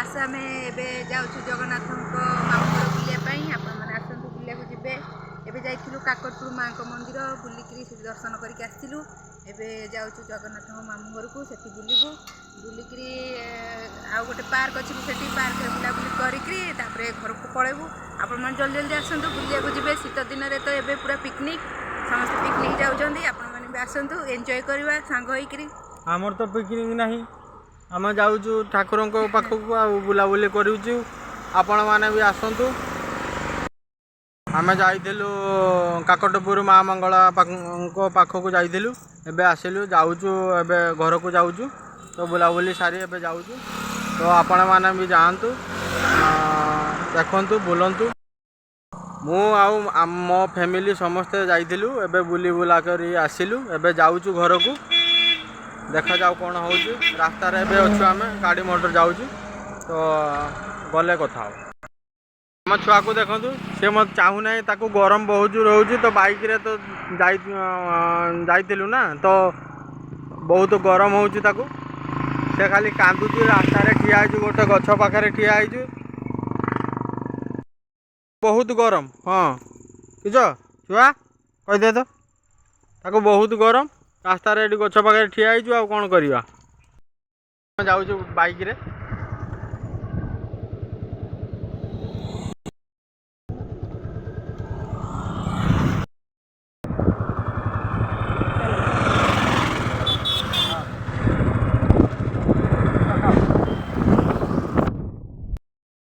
आस आम जाऊँ जगन्नाथ मामू घर बुलायापी आपण मैंने आसतु बुला जी एवं जाइलु काकटपुर माँ मंदिर बुलिक दर्शन करके आसलु एवं जाऊँ जगन्नाथ मामू घर को से बुलू बुलिक आउ गोटे पार्क अच्छी से पार्क बुलाबुली कर घर को पलैबू आपण मैंने जल्दी जल्दी आसतु बुलिया जी शीत दिन में तो ये पूरा पिकनिक समस्त पिकनिक जाऊँगी आपण मैंने भी आसतु एंजॉय करवा सांग होकर आमर तो पिकनिक नहीं आम जाऊँ ठाकुर पाखक आ बुलाबुली करूँ आपण मैंने भी आसतु आम जाइलु काकटपुर माँ मंगला पाखक जाइलु एबे आसिलु जाऊँ एबे घर को जाऊँ तो बुलाबुली सारी एबे जाऊँ तो आपण मैंने भी जातु देखु बुलतु मु आ मो फैमिली समस्ते जाइलु एबे बुली बुला कर आसिलु एबे जाऊँ घर को देखा जाऊ कौन हो रास्ता एबे अच्छु आम गाड़ी मोटर जाऊँ तो गले कथा हो आम छुआ को देखु सी मत चाहूना ताकू गरम बहुत रोचे तो बाइक रे तो जाइलु ना तो बहुत गरम हो से खाली कांदुची रास्ता ठिया गोटे गछ पाखे ठिया बहुत गरम हाँ किच छुआ कहीदे तो ताको बहुत गरम रास्ता गछ पाखे ठिया आ कौन करवा जाऊँ बाइक रे